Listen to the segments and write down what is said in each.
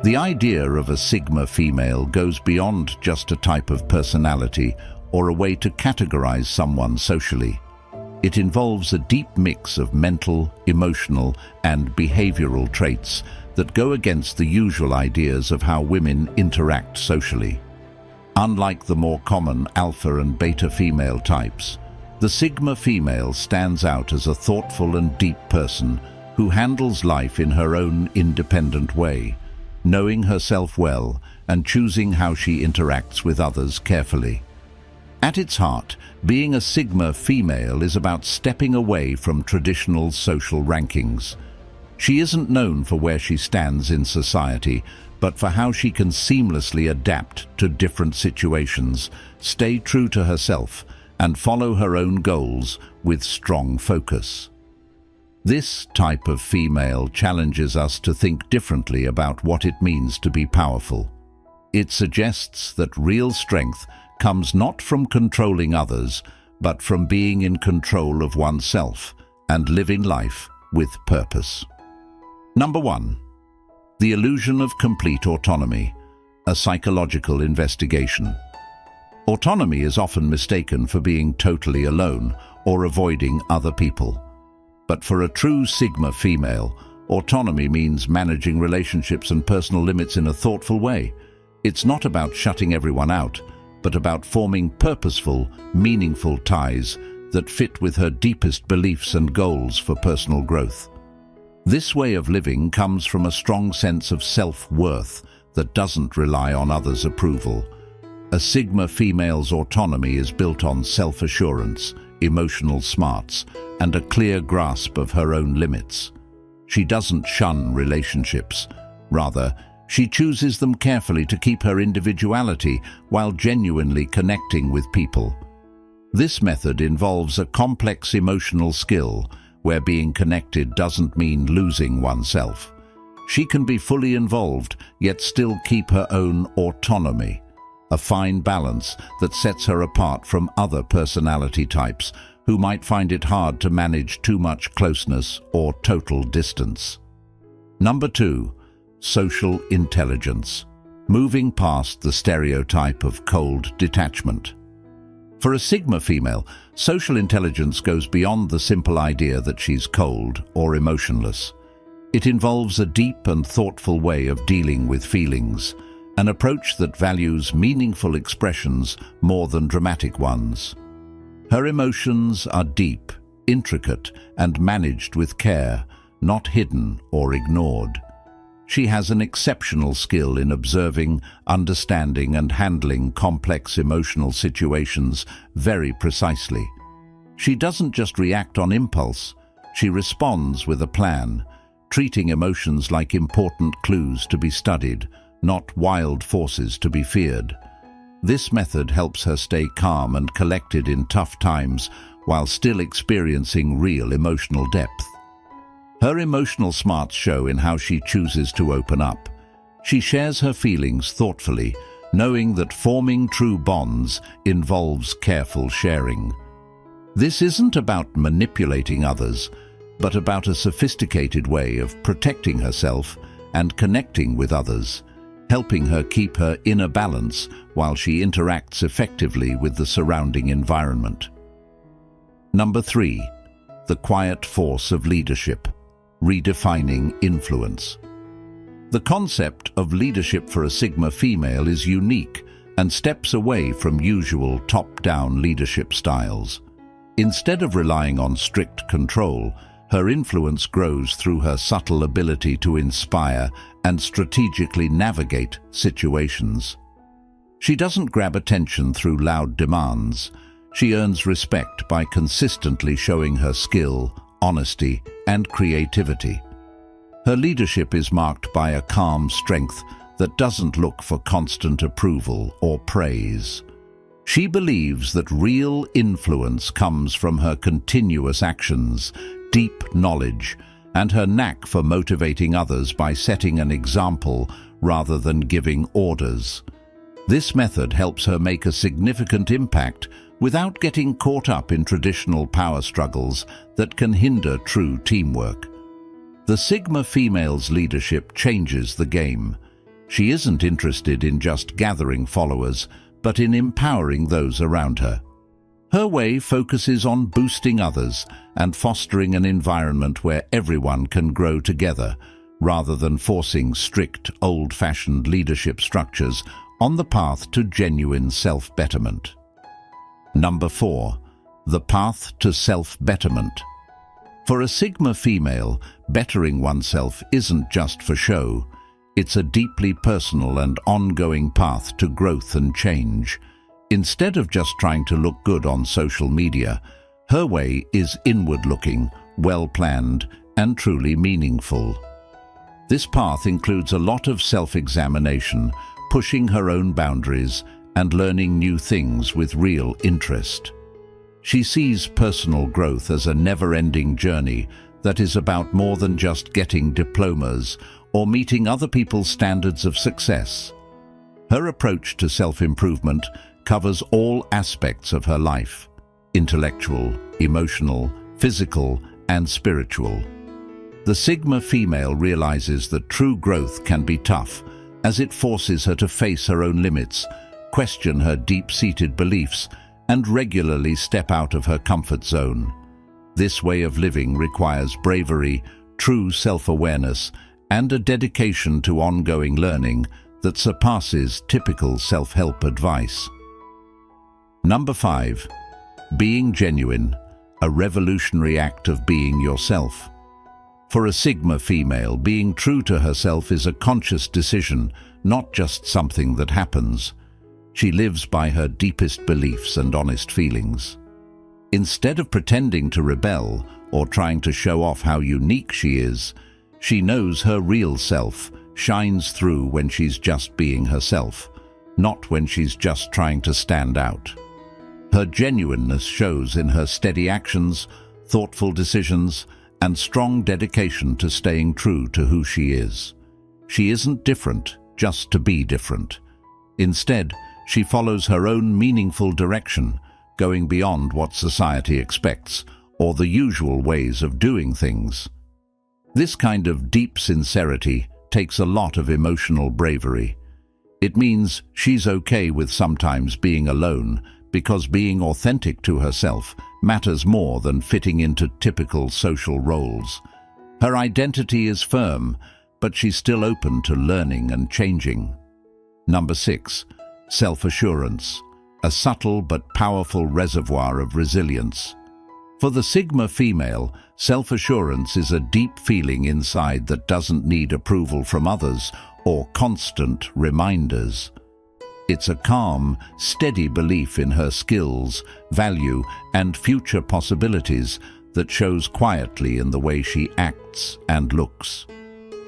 The idea of a Sigma female goes beyond just a type of personality or a way to categorize someone socially. It involves a deep mix of mental, emotional, and behavioral traits that go against the usual ideas of how women interact socially. Unlike the more common alpha and beta female types, the Sigma female stands out as a thoughtful and deep person who handles life in her own independent way, knowing herself well and choosing how she interacts with others carefully. At its heart, being a Sigma female is about stepping away from traditional social rankings. She isn't known for where she stands in society, but for how she can seamlessly adapt to different situations, stay true to herself, and follow her own goals with strong focus. This type of female challenges us to think differently about what it means to be powerful. It suggests that real strength comes not from controlling others, but from being in control of oneself and living life with purpose. Number 1. The illusion of complete autonomy, a psychological investigation. Autonomy is often mistaken for being totally alone or avoiding other people. But for a true Sigma female, autonomy means managing relationships and personal limits in a thoughtful way. It's not about shutting everyone out, but about forming purposeful, meaningful ties that fit with her deepest beliefs and goals for personal growth. This way of living comes from a strong sense of self-worth that doesn't rely on others' approval. A Sigma female's autonomy is built on self-assurance, emotional smarts, and a clear grasp of her own limits. She doesn't shun relationships. Rather, she chooses them carefully to keep her individuality while genuinely connecting with people. This method involves a complex emotional skill where being connected doesn't mean losing oneself. She can be fully involved, yet still keep her own autonomy, a fine balance that sets her apart from other personality types who might find it hard to manage too much closeness or total distance. Number 2. Social intelligence, moving past the stereotype of cold detachment. For a Sigma female, social intelligence goes beyond the simple idea that she's cold or emotionless. It involves a deep and thoughtful way of dealing with feelings, an approach that values meaningful expressions more than dramatic ones. Her emotions are deep, intricate, and managed with care, not hidden or ignored. She has an exceptional skill in observing, understanding, and handling complex emotional situations very precisely. She doesn't just react on impulse, she responds with a plan, treating emotions like important clues to be studied, not wild forces to be feared. This method helps her stay calm and collected in tough times while still experiencing real emotional depth. Her emotional smarts show in how she chooses to open up. She shares her feelings thoughtfully, knowing that forming true bonds involves careful sharing. This isn't about manipulating others, but about a sophisticated way of protecting herself and connecting with others, helping her keep her inner balance while she interacts effectively with the surrounding environment. Number 3. The quiet force of leadership, redefining influence. The concept of leadership for a Sigma female is unique and steps away from usual top-down leadership styles. Instead of relying on strict control, her influence grows through her subtle ability to inspire and strategically navigate situations. She doesn't grab attention through loud demands. She earns respect by consistently showing her skill, honesty, and creativity. Her leadership is marked by a calm strength that doesn't look for constant approval or praise. She believes that real influence comes from her continuous actions, deep knowledge, and her knack for motivating others by setting an example rather than giving orders. This method helps her make a significant impact without getting caught up in traditional power struggles that can hinder true teamwork. The Sigma female's leadership changes the game. She isn't interested in just gathering followers, but in empowering those around her. Her way focuses on boosting others and fostering an environment where everyone can grow together, rather than forcing strict, old-fashioned leadership structures on the path to genuine self-betterment. Number 4. The path to self-betterment. For a Sigma female, bettering oneself isn't just for show. It's a deeply personal and ongoing path to growth and change. Instead of just trying to look good on social media, her way is inward-looking, well-planned, and truly meaningful. This path includes a lot of self-examination, pushing her own boundaries, and learning new things with real interest. She sees personal growth as a never-ending journey that is about more than just getting diplomas or meeting other people's standards of success. Her approach to self-improvement covers all aspects of her life: intellectual, emotional, physical, and spiritual. The Sigma female realizes that true growth can be tough, as it forces her to face her own limits, question her deep-seated beliefs, and regularly step out of her comfort zone. This way of living requires bravery, true self-awareness, and a dedication to ongoing learning that surpasses typical self-help advice. Number 5. Being genuine, a revolutionary act of being yourself. For a Sigma female, being true to herself is a conscious decision, not just something that happens. She lives by her deepest beliefs and honest feelings. Instead of pretending to rebel or trying to show off how unique she is, she knows her real self shines through when she's just being herself, not when she's just trying to stand out. Her genuineness shows in her steady actions, thoughtful decisions, and strong dedication to staying true to who she is. She isn't different just to be different. Instead, she follows her own meaningful direction, going beyond what society expects or the usual ways of doing things. This kind of deep sincerity takes a lot of emotional bravery. It means she's okay with sometimes being alone, because being authentic to herself matters more than fitting into typical social roles. Her identity is firm, but she's still open to learning and changing. Number 6. Self-assurance, a subtle but powerful reservoir of resilience. For the Sigma female, self-assurance is a deep feeling inside that doesn't need approval from others or constant reminders. It's a calm, steady belief in her skills, value, and future possibilities that shows quietly in the way she acts and looks.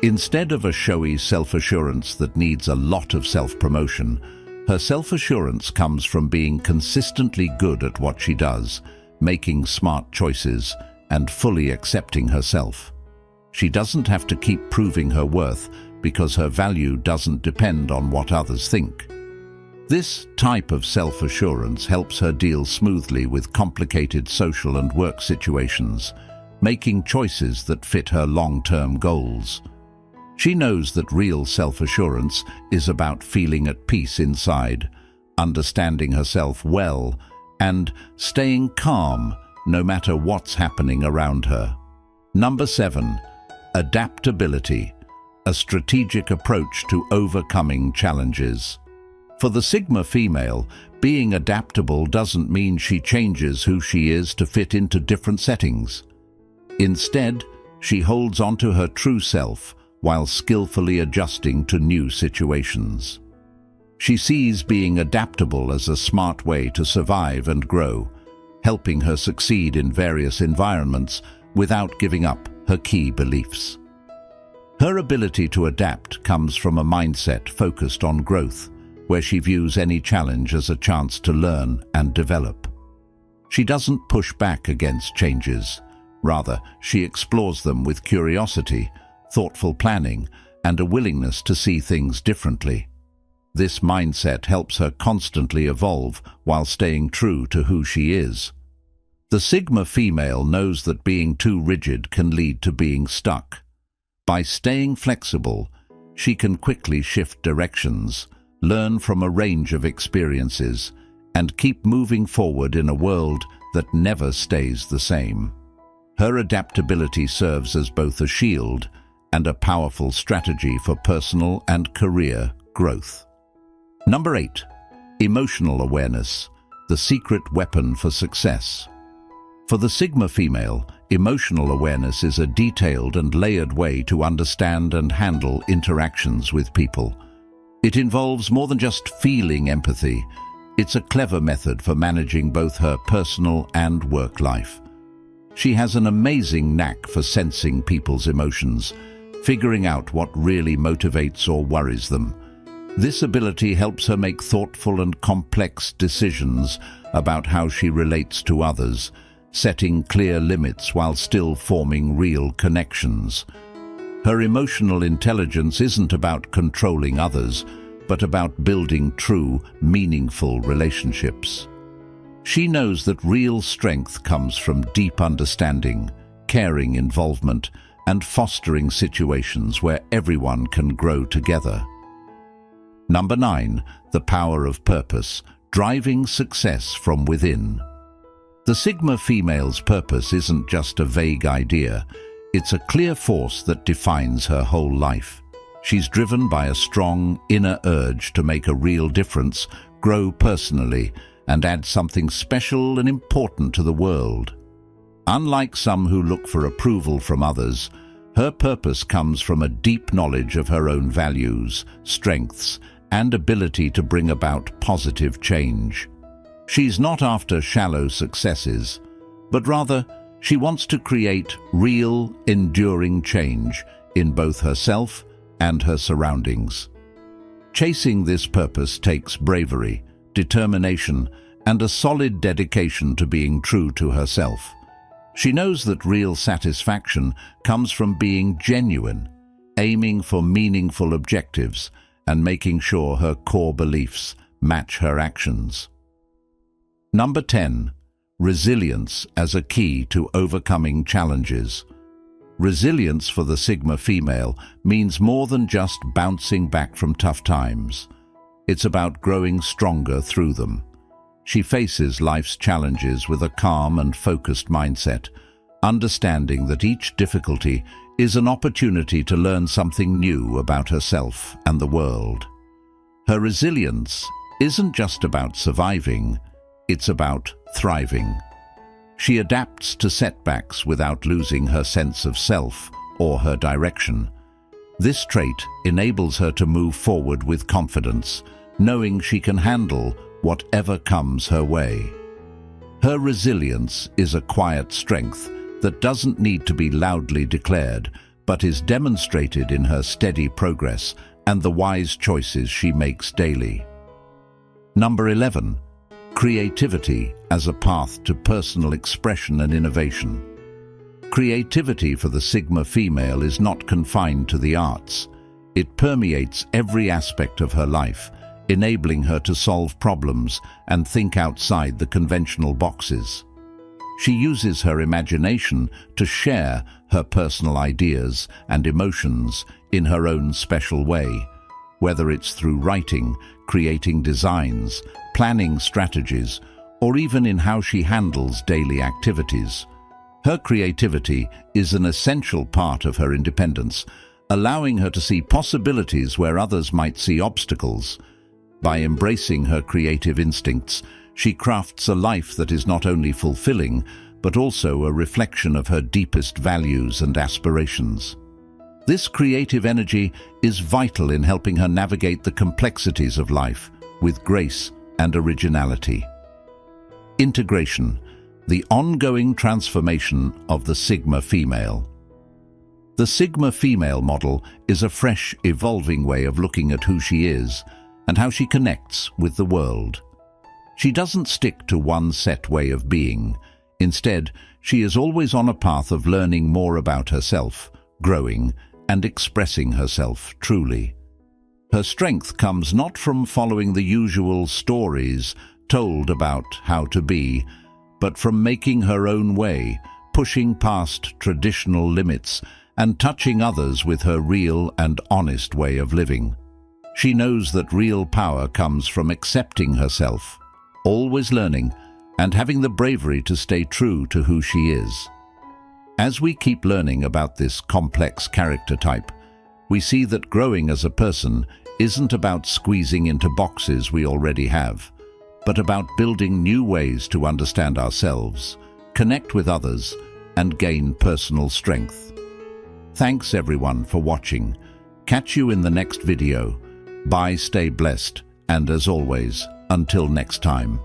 Instead of a showy self-assurance that needs a lot of self-promotion, her self-assurance comes from being consistently good at what she does, making smart choices, and fully accepting herself. She doesn't have to keep proving her worth because her value doesn't depend on what others think. This type of self-assurance helps her deal smoothly with complicated social and work situations, making choices that fit her long-term goals. She knows that real self-assurance is about feeling at peace inside, understanding herself well, and staying calm no matter what's happening around her. Number 7. Adaptability, a strategic approach to overcoming challenges. For the Sigma female, being adaptable doesn't mean she changes who she is to fit into different settings. Instead, she holds on to her true self while skillfully adjusting to new situations. She sees being adaptable as a smart way to survive and grow, helping her succeed in various environments without giving up her key beliefs. Her ability to adapt comes from a mindset focused on growth, where she views any challenge as a chance to learn and develop. She doesn't push back against changes. Rather, she explores them with curiosity, thoughtful planning, and a willingness to see things differently. This mindset helps her constantly evolve while staying true to who she is. The Sigma female knows that being too rigid can lead to being stuck. By staying flexible, She can quickly shift directions, learn from a range of experiences, and keep moving forward in a world that never stays the same. Her adaptability serves as both a shield and a powerful strategy for personal and career growth. Number 8. Emotional awareness, the secret weapon for success. For the Sigma female, emotional awareness is a detailed and layered way to understand and handle interactions with people. It involves more than just feeling empathy. It's a clever method for managing both her personal and work life. She has an amazing knack for sensing people's emotions, figuring out what really motivates or worries them. This ability helps her make thoughtful and complex decisions about how she relates to others, setting clear limits while still forming real connections. Her emotional intelligence isn't about controlling others, but about building true, meaningful relationships. She knows that real strength comes from deep understanding, caring involvement, and fostering situations where everyone can grow together. Number 9. The power of purpose, driving success from within. The Sigma female's purpose isn't just a vague idea. It's a clear force that defines her whole life. She's driven by a strong inner urge to make a real difference, grow personally, and add something special and important to the world. Unlike some who look for approval from others, her purpose comes from a deep knowledge of her own values, strengths, and ability to bring about positive change. She's not after shallow successes, but rather she wants to create real, enduring change in both herself and her surroundings. Chasing this purpose takes bravery, determination, and a solid dedication to being true to herself. She knows that real satisfaction comes from being genuine, aiming for meaningful objectives, and making sure her core beliefs match her actions. Number 10. Resilience as a key to overcoming challenges. Resilience for the Sigma female means more than just bouncing back from tough times. It's about growing stronger through them. She faces life's challenges with a calm and focused mindset, understanding that each difficulty is an opportunity to learn something new about herself and the world. Her resilience isn't just about surviving, it's about thriving. She adapts to setbacks without losing her sense of self or her direction. This trait enables her to move forward with confidence, knowing she can handle whatever comes her way. Her resilience is a quiet strength that doesn't need to be loudly declared, but is demonstrated in her steady progress and the wise choices she makes daily. Number 11. Creativity as a path to personal expression and innovation. Creativity for the Sigma female is not confined to the arts. It permeates every aspect of her life, enabling her to solve problems and think outside the conventional boxes. She uses her imagination to share her personal ideas and emotions in her own special way, whether it's through writing, creating designs, planning strategies, or even in how she handles daily activities. Her creativity is an essential part of her independence, allowing her to see possibilities where others might see obstacles. By embracing her creative instincts, she crafts a life that is not only fulfilling, but also a reflection of her deepest values and aspirations. This creative energy is vital in helping her navigate the complexities of life with grace and originality. Integration, the ongoing transformation of the Sigma female. The Sigma female model is a fresh, evolving way of looking at who she is and how she connects with the world. She doesn't stick to one set way of being. Instead, she is always on a path of learning more about herself, growing, and expressing herself truly. Her strength comes not from following the usual stories told about how to be, but from making her own way, pushing past traditional limits, and touching others with her real and honest way of living. She knows that real power comes from accepting herself, always learning, and having the bravery to stay true to who she is. As we keep learning about this complex character type, we see that growing as a person isn't about squeezing into boxes we already have, but about building new ways to understand ourselves, connect with others, and gain personal strength. Thanks everyone for watching. Catch you in the next video. Bye, stay blessed, and as always, until next time.